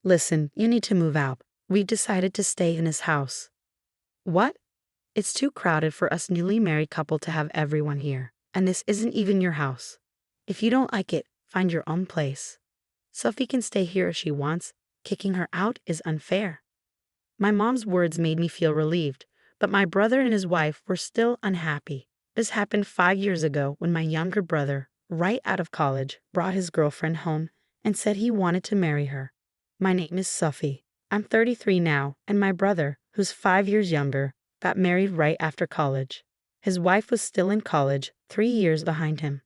Listen, you need to move out. We've decided to stay in his house. What? It's too crowded for us newly married couple to have everyone here. And this isn't even your house. If you don't like it, find your own place. Sophie can stay here if she wants. Kicking her out is unfair. My mom's words made me feel relieved, but my brother and his wife were still unhappy. This happened 5 years ago when my younger brother, right out of college, brought his girlfriend home and said he wanted to marry her. My name is Sophie. I'm 33 now, and my brother, who's 5 years younger, got married right after college. His wife was still in college, 3 years behind him.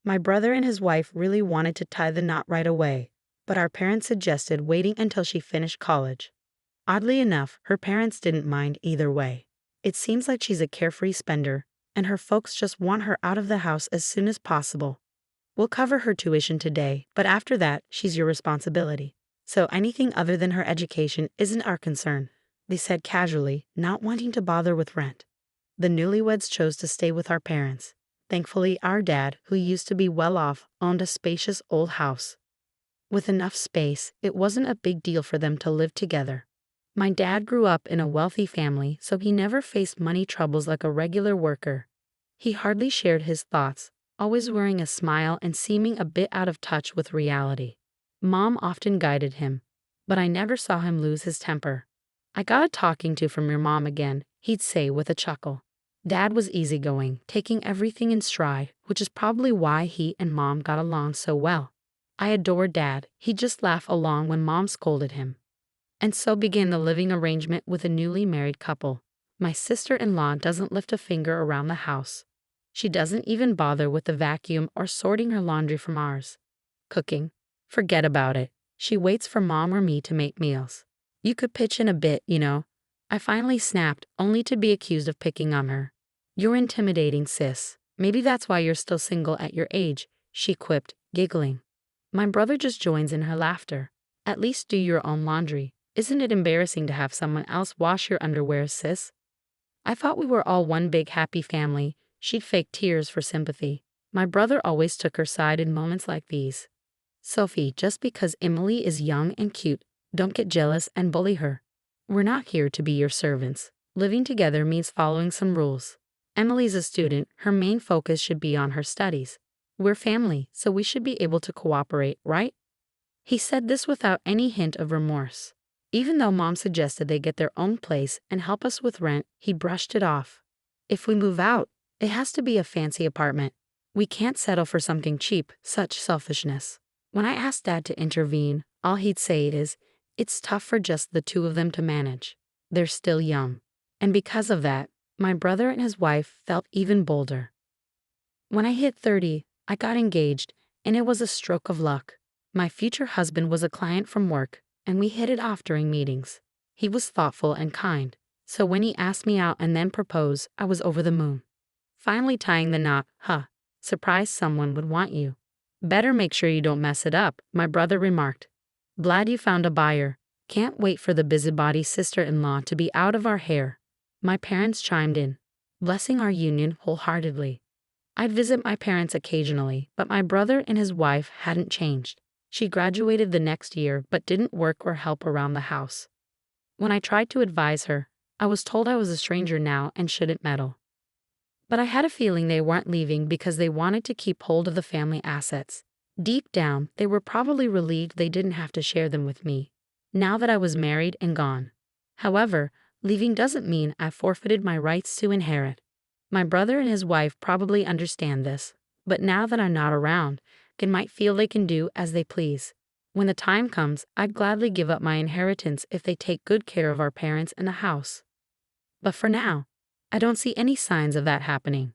My brother and his wife really wanted to tie the knot right away, but our parents suggested waiting until she finished college. Oddly enough, her parents didn't mind either way. It seems like she's a carefree spender, and her folks just want her out of the house as soon as possible. We'll cover her tuition today, but after that, she's your responsibility. So anything other than her education isn't our concern, they said casually, not wanting to bother with rent. The newlyweds chose to stay with our parents. Thankfully, our dad, who used to be well off, owned a spacious old house. With enough space, it wasn't a big deal for them to live together. My dad grew up in a wealthy family, so he never faced money troubles like a regular worker. He hardly shared his thoughts, always wearing a smile and seeming a bit out of touch with reality. Mom often guided him, but I never saw him lose his temper. "I got a talking to from your mom again," he'd say with a chuckle. Dad was easygoing, taking everything in stride, which is probably why he and Mom got along so well. I adored Dad. He'd just laugh along when Mom scolded him. And so began the living arrangement with a newly married couple. My sister-in-law doesn't lift a finger around the house. She doesn't even bother with the vacuum or sorting her laundry from ours. Cooking? Forget about it. She waits for Mom or me to make meals. You could pitch in a bit, you know. I finally snapped, only to be accused of picking on her. "You're intimidating, sis. Maybe that's why you're still single at your age," she quipped, giggling. My brother just joins in her laughter. "At least do your own laundry. Isn't it embarrassing to have someone else wash your underwear, sis?" I thought we were all one big happy family. She'd fake tears for sympathy. My brother always took her side in moments like these. "Sophie, just because Emily is young and cute, don't get jealous and bully her. We're not here to be your servants. Living together means following some rules. Emily's a student, her main focus should be on her studies. We're family, so we should be able to cooperate, right?" He said this without any hint of remorse. Even though Mom suggested they get their own place and help us with rent, he brushed it off. "If we move out, it has to be a fancy apartment. We can't settle for something cheap," such selfishness. When I asked Dad to intervene, all he'd say is, "It's tough for just the two of them to manage. They're still young." And because of that, my brother and his wife felt even bolder. When I hit 30, I got engaged, and it was a stroke of luck. My future husband was a client from work, and we hit it off during meetings. He was thoughtful and kind, so when he asked me out and then proposed, I was over the moon. Finally tying the knot, surprised someone would want you. "Better make sure you don't mess it up," my brother remarked. "Glad you found a buyer. Can't wait for the busybody sister-in-law to be out of our hair." My parents chimed in, blessing our union wholeheartedly. I'd visit my parents occasionally, but my brother and his wife hadn't changed. She graduated the next year but didn't work or help around the house. When I tried to advise her, I was told I was a stranger now and shouldn't meddle. But I had a feeling they weren't leaving because they wanted to keep hold of the family assets. Deep down, they were probably relieved they didn't have to share them with me, now that I was married and gone. However, leaving doesn't mean I forfeited my rights to inherit. My brother and his wife probably understand this, but now that I'm not around, they might feel they can do as they please. When the time comes, I'd gladly give up my inheritance if they take good care of our parents and the house. But for now, I don't see any signs of that happening.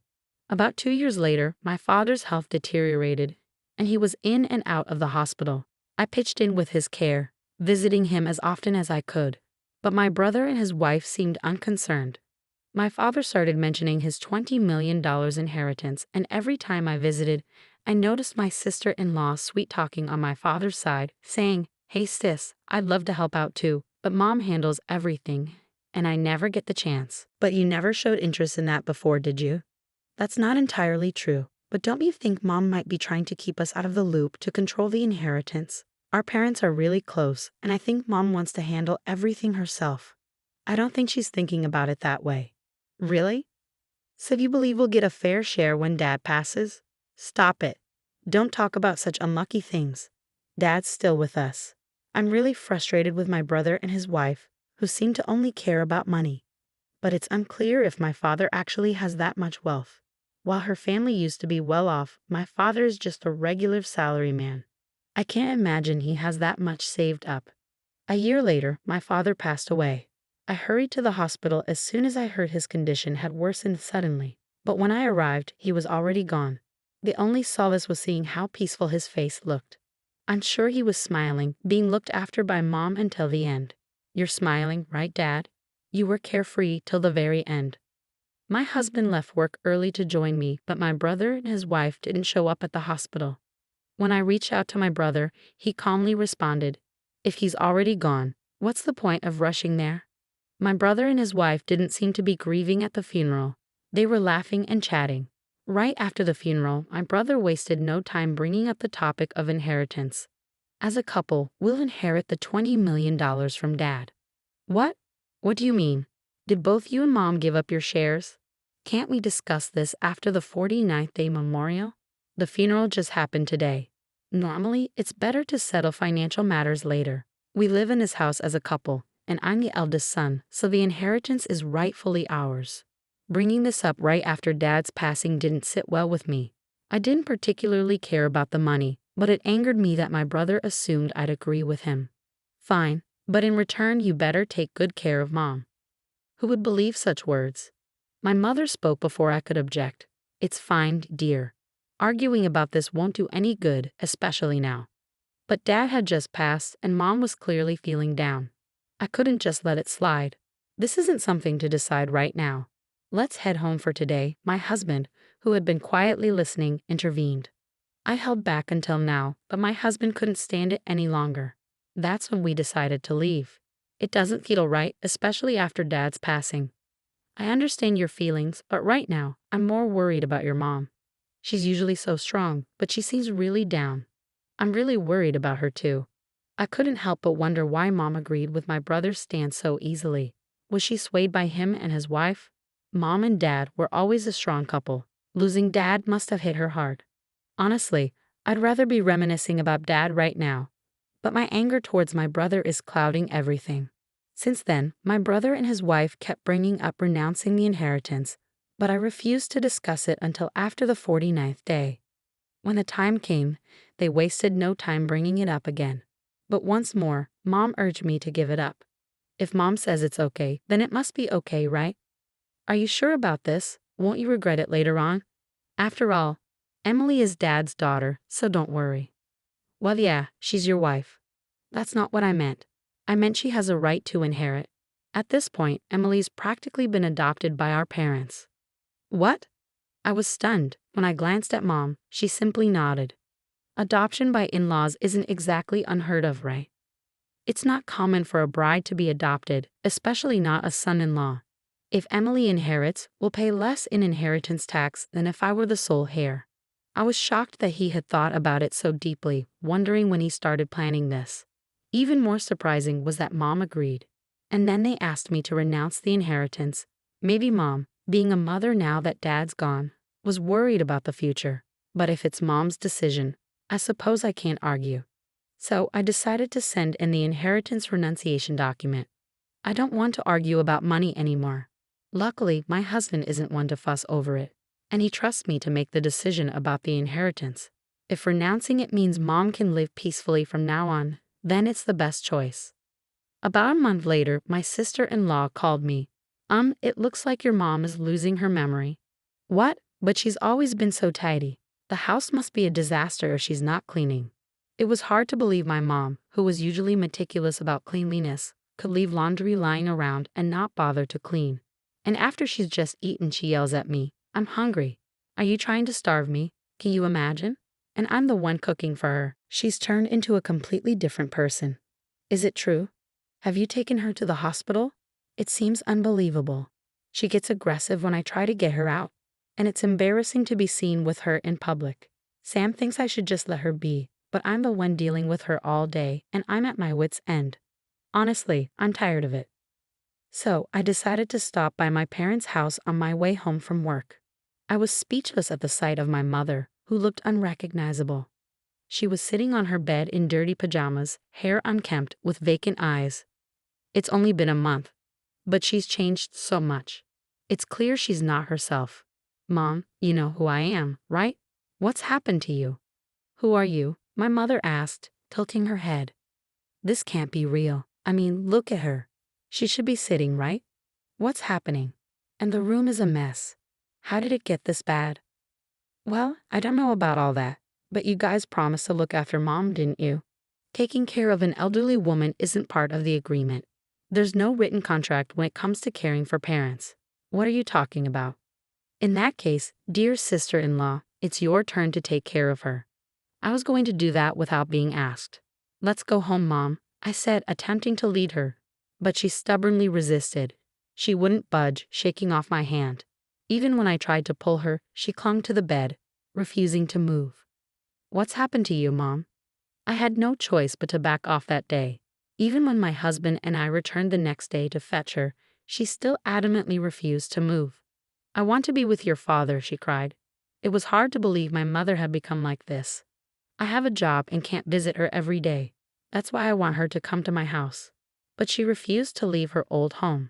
About 2 years later, my father's health deteriorated, and he was in and out of the hospital. I pitched in with his care, visiting him as often as I could, but my brother and his wife seemed unconcerned. My father started mentioning his $20 million inheritance, and every time I visited, I noticed my sister-in-law sweet-talking on my father's side, saying, "Hey sis, I'd love to help out too, but Mom handles everything, and I never get the chance." "But you never showed interest in that before, did you?" "That's not entirely true, but don't you think Mom might be trying to keep us out of the loop to control the inheritance? Our parents are really close, and I think Mom wants to handle everything herself. I don't think she's thinking about it that way. Really? So you believe we'll get a fair share when Dad passes? Stop it. Don't talk about such unlucky things. Dad's still with us. I'm really frustrated with my brother and his wife, who seem to only care about money. But it's unclear if my father actually has that much wealth. While her family used to be well off, my father is just a regular salaryman. I can't imagine he has that much saved up. A year later, my father passed away. I hurried to the hospital as soon as I heard his condition had worsened suddenly, but when I arrived, he was already gone. The only solace was seeing how peaceful his face looked. I'm sure he was smiling, being looked after by Mom until the end. You're smiling, right, Dad? You were carefree till the very end. My husband left work early to join me, but my brother and his wife didn't show up at the hospital. When I reached out to my brother, he calmly responded, "If he's already gone, what's the point of rushing there?" My brother and his wife didn't seem to be grieving at the funeral. They were laughing and chatting. Right after the funeral, my brother wasted no time bringing up the topic of inheritance. As a couple, we'll inherit the $20 million from Dad. What? What do you mean? Did both you and Mom give up your shares? Can't we discuss this after the 49th day memorial? The funeral just happened today. Normally, it's better to settle financial matters later. We live in this house as a couple, and I'm the eldest son, so the inheritance is rightfully ours. Bringing this up right after Dad's passing didn't sit well with me. I didn't particularly care about the money, but it angered me that my brother assumed I'd agree with him. Fine, but in return you better take good care of Mom. Who would believe such words? My mother spoke before I could object. It's fine, dear. Arguing about this won't do any good, especially now. But Dad had just passed, and Mom was clearly feeling down. I couldn't just let it slide. This isn't something to decide right now. Let's head home for today, my husband, who had been quietly listening, intervened. I held back until now, but my husband couldn't stand it any longer. That's when we decided to leave. It doesn't feel right, especially after Dad's passing. I understand your feelings, but right now, I'm more worried about your mom. She's usually so strong, but she seems really down. I'm really worried about her too. I couldn't help but wonder why Mom agreed with my brother's stance so easily. Was she swayed by him and his wife? Mom and Dad were always a strong couple. Losing Dad must have hit her hard. Honestly, I'd rather be reminiscing about Dad right now. But my anger towards my brother is clouding everything. Since then, my brother and his wife kept bringing up renouncing the inheritance, but I refused to discuss it until after the 49th day. When the time came, they wasted no time bringing it up again. But once more, Mom urged me to give it up. If Mom says it's okay, then it must be okay, right? Are you sure about this? Won't you regret it later on? After all, Emily is Dad's daughter, so don't worry. Well, yeah, she's your wife. That's not what I meant. I meant she has a right to inherit. At this point, Emily's practically been adopted by our parents. What? I was stunned. When I glanced at Mom, she simply nodded. Adoption by in-laws isn't exactly unheard of, right? It's not common for a bride to be adopted, especially not a son-in-law. If Emily inherits, we'll pay less in inheritance tax than if I were the sole heir. I was shocked that he had thought about it so deeply, wondering when he started planning this. Even more surprising was that Mom agreed. And then they asked me to renounce the inheritance. Maybe Mom, being a mother now that Dad's gone, was worried about the future. But if it's Mom's decision, I suppose I can't argue. So I decided to send in the inheritance renunciation document. I don't want to argue about money anymore. Luckily, my husband isn't one to fuss over it, and he trusts me to make the decision about the inheritance. If renouncing it means Mom can live peacefully from now on, then it's the best choice. About a month later, my sister-in-law called me. It looks like your mom is losing her memory. What? But she's always been so tidy. The house must be a disaster if she's not cleaning. It was hard to believe my mom, who was usually meticulous about cleanliness, could leave laundry lying around and not bother to clean. And after she's just eaten, she yells at me, "I'm hungry. Are you trying to starve me? Can you imagine?" And I'm the one cooking for her. She's turned into a completely different person. Is it true? Have you taken her to the hospital? It seems unbelievable. She gets aggressive when I try to get her out, and it's embarrassing to be seen with her in public. Sam thinks I should just let her be, but but I'm the one dealing with her all day and I'm at my wit's end. Honestly, I'm tired of it. So I decided to stop by my parents' house on my way home from work. I was speechless at the sight of my mother, who looked unrecognizable. She was sitting on her bed in dirty pajamas, hair unkempt, with vacant eyes. It's only been a month, but she's changed so much. It's clear she's not herself. Mom, you know who I am, right? What's happened to you? Who are you? My mother asked, tilting her head. This can't be real. I mean, look at her. She should be sitting, right? What's happening? And the room is a mess. How did it get this bad? Well, I don't know about all that, but you guys promised to look after Mom, didn't you? Taking care of an elderly woman isn't part of the agreement. There's no written contract when it comes to caring for parents. What are you talking about? In that case, dear sister-in-law, it's your turn to take care of her. I was going to do that without being asked. Let's go home, Mom, I said, attempting to lead her. But she stubbornly resisted. She wouldn't budge, shaking off my hand. Even when I tried to pull her, she clung to the bed, refusing to move. What's happened to you, Mom? I had no choice but to back off that day. Even when my husband and I returned the next day to fetch her, she still adamantly refused to move. I want to be with your father, she cried. It was hard to believe my mother had become like this. I have a job and can't visit her every day. That's why I want her to come to my house. But she refused to leave her old home.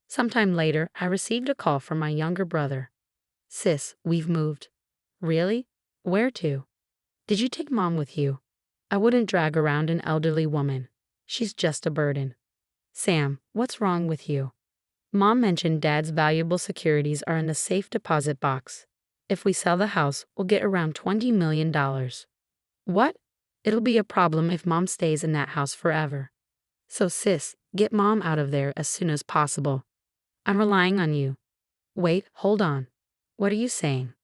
Sometime later, I received a call from my younger brother. Sis, we've moved. Really? Where to? Did you take Mom with you? I wouldn't drag around an elderly woman. She's just a burden. Sam, what's wrong with you? Mom mentioned Dad's valuable securities are in the safe deposit box. If we sell the house, we'll get around $20 million. What? It'll be a problem if Mom stays in that house forever. So sis, get Mom out of there as soon as possible. I'm relying on you. Wait, hold on. What are you saying?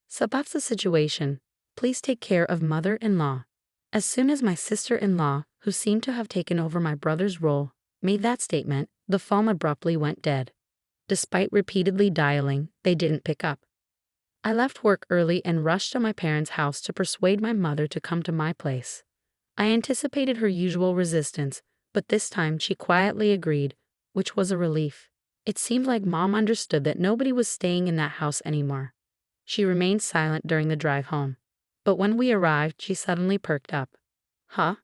So that's the situation. Please take care of mother-in-law. As soon as my sister-in-law, who seemed to have taken over my brother's role, made that statement, the phone abruptly went dead. Despite repeatedly dialing, they didn't pick up. I left work early and rushed to my parents' house to persuade my mother to come to my place. I anticipated her usual resistance, but this time she quietly agreed, which was a relief. It seemed like Mom understood that nobody was staying in that house anymore. She remained silent during the drive home. But when we arrived, she suddenly perked up. Huh?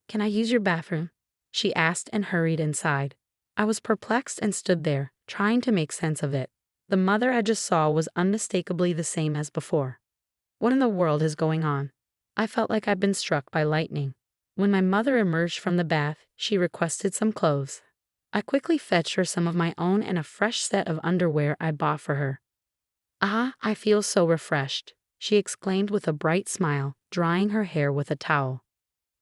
Can I use your bathroom? She asked and hurried inside. I was perplexed and stood there, trying to make sense of it. The mother I just saw was unmistakably the same as before. What in the world is going on? I felt like I'd been struck by lightning. When my mother emerged from the bath, she requested some clothes. I quickly fetched her some of my own and a fresh set of underwear I bought for her. Ah, I feel so refreshed, she exclaimed with a bright smile, drying her hair with a towel.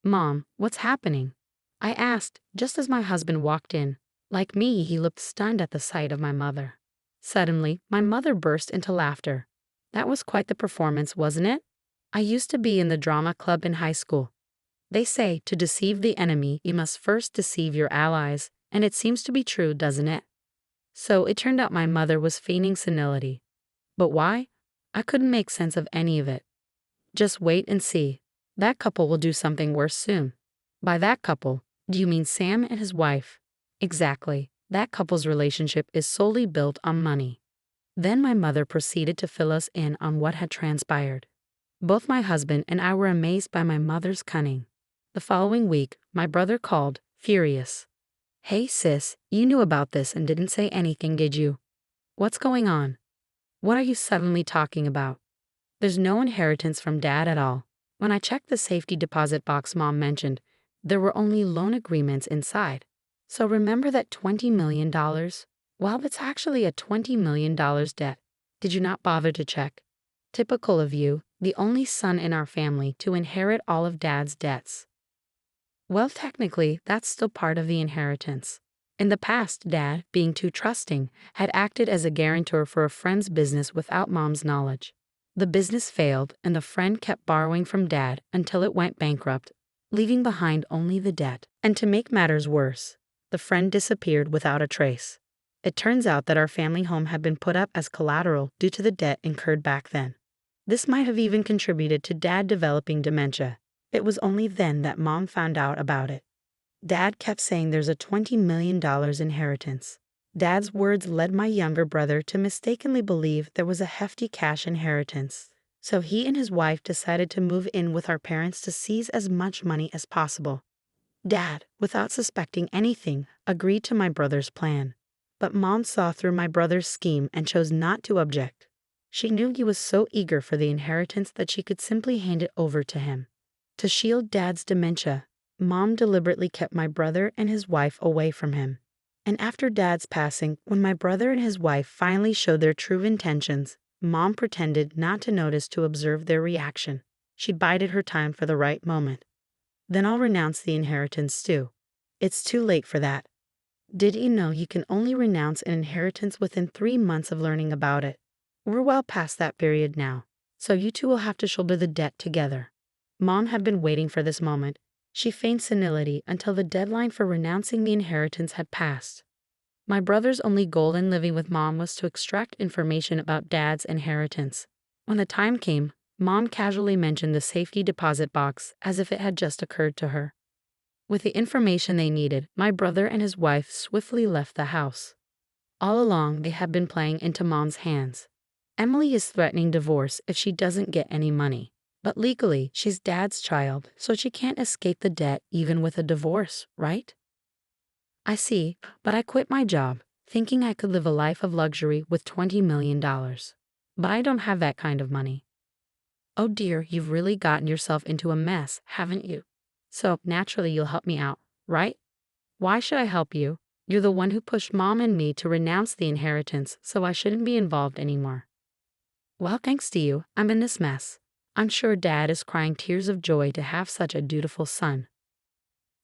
Mom, what's happening? I asked, just as my husband walked in. Like me, he looked stunned at the sight of my mother. Suddenly, my mother burst into laughter. That was quite the performance, wasn't it? I used to be in the drama club in high school. They say to deceive the enemy, you must first deceive your allies, and it seems to be true, doesn't it? So it turned out my mother was feigning senility. But why? I couldn't make sense of any of it. Just wait and see. That couple will do something worse soon. By that couple, do you mean Sam and his wife? Exactly. That couple's relationship is solely built on money. Then my mother proceeded to fill us in on what had transpired. Both my husband and I were amazed by my mother's cunning. The following week, my brother called, furious. Hey sis, you knew about this and didn't say anything, did you? What's going on? What are you suddenly talking about? There's no inheritance from Dad at all. When I checked the safety deposit box Mom mentioned, there were only loan agreements inside. So remember that $20 million? Well, it's actually a $20 million debt. Did you not bother to check? Typical of you, the only son in our family to inherit all of Dad's debts. Well, technically, that's still part of the inheritance. In the past, Dad, being too trusting, had acted as a guarantor for a friend's business without Mom's knowledge. The business failed, and the friend kept borrowing from Dad until it went bankrupt, leaving behind only the debt. And to make matters worse, the friend disappeared without a trace. It turns out that our family home had been put up as collateral due to the debt incurred back then. This might have even contributed to Dad developing dementia. It was only then that Mom found out about it. Dad kept saying there's a $20 million inheritance. Dad's words led my younger brother to mistakenly believe there was a hefty cash inheritance. So he and his wife decided to move in with our parents to seize as much money as possible. Dad, without suspecting anything, agreed to my brother's plan. But Mom saw through my brother's scheme and chose not to object. She knew he was so eager for the inheritance that she could simply hand it over to him. To shield Dad's dementia, Mom deliberately kept my brother and his wife away from him. And after Dad's passing, when my brother and his wife finally showed their true intentions, Mom pretended not to notice to observe their reaction. She bided her time for the right moment. Then I'll renounce the inheritance too. It's too late for that. Did you know you can only renounce an inheritance within 3 months of learning about it? We're well past that period now, so you two will have to shoulder the debt together. Mom had been waiting for this moment. She feigned senility until the deadline for renouncing the inheritance had passed. My brother's only goal in living with Mom was to extract information about Dad's inheritance. When the time came, Mom casually mentioned the safety deposit box as if it had just occurred to her. With the information they needed, my brother and his wife swiftly left the house. All along, they had been playing into Mom's hands. Emily is threatening divorce if she doesn't get any money. But legally, she's Dad's child, so she can't escape the debt even with a divorce, right? I see, but I quit my job, thinking I could live a life of luxury with $20 million. But I don't have that kind of money. Oh dear, you've really gotten yourself into a mess, haven't you? So, naturally you'll help me out, right? Why should I help you? You're the one who pushed Mom and me to renounce the inheritance, so I shouldn't be involved anymore. Well, thanks to you, I'm in this mess. I'm sure Dad is crying tears of joy to have such a dutiful son.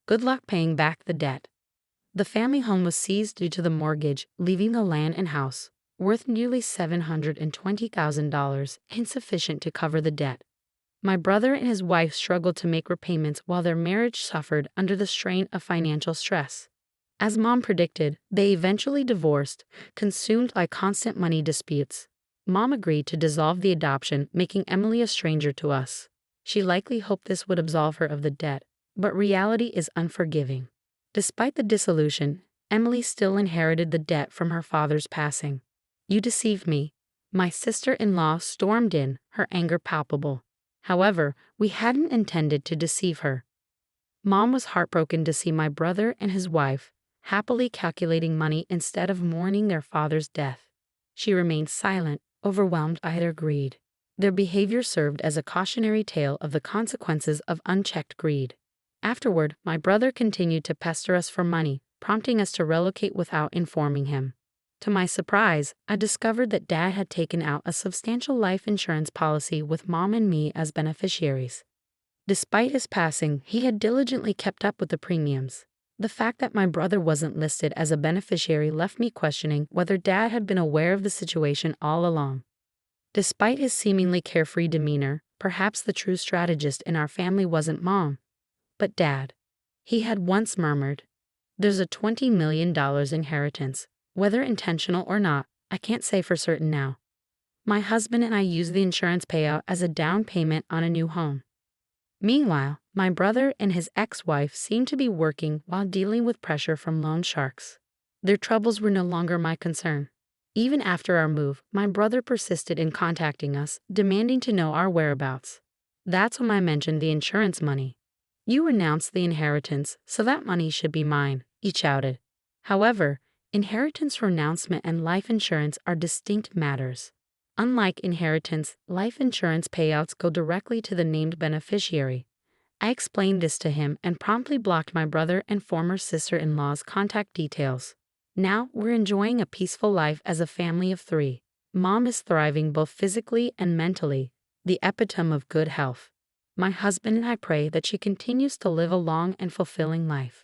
Good luck paying back the debt. The family home was seized due to the mortgage, leaving the land and house, worth nearly $720,000, insufficient to cover the debt. My brother and his wife struggled to make repayments while their marriage suffered under the strain of financial stress. As Mom predicted, they eventually divorced, consumed by constant money disputes. Mom agreed to dissolve the adoption, making Emily a stranger to us. She likely hoped this would absolve her of the debt, but reality is unforgiving. Despite the dissolution, Emily still inherited the debt from her father's passing. You deceived me. My sister-in-law stormed in, her anger palpable. However, we hadn't intended to deceive her. Mom was heartbroken to see my brother and his wife happily calculating money instead of mourning their father's death. She remained silent, overwhelmed by their greed. Their behavior served as a cautionary tale of the consequences of unchecked greed. Afterward, my brother continued to pester us for money, prompting us to relocate without informing him. To my surprise, I discovered that Dad had taken out a substantial life insurance policy with Mom and me as beneficiaries. Despite his passing, he had diligently kept up with the premiums. The fact that my brother wasn't listed as a beneficiary left me questioning whether Dad had been aware of the situation all along. Despite his seemingly carefree demeanor, perhaps the true strategist in our family wasn't Mom, but Dad. He had once murmured, "There's a $20 million inheritance. Whether intentional or not, I can't say for certain now. My husband and I used the insurance payout as a down payment on a new home." Meanwhile, my brother and his ex-wife seemed to be working while dealing with pressure from loan sharks. Their troubles were no longer my concern. Even after our move, my brother persisted in contacting us, demanding to know our whereabouts. That's when I mentioned the insurance money. "You renounced the inheritance, so that money should be mine," he shouted. However, inheritance renouncement and life insurance are distinct matters. Unlike inheritance, life insurance payouts go directly to the named beneficiary. I explained this to him and promptly blocked my brother and former sister-in-law's contact details. Now we're enjoying a peaceful life as a family of 3. Mom is thriving both physically and mentally, the epitome of good health. My husband and I pray that she continues to live a long and fulfilling life.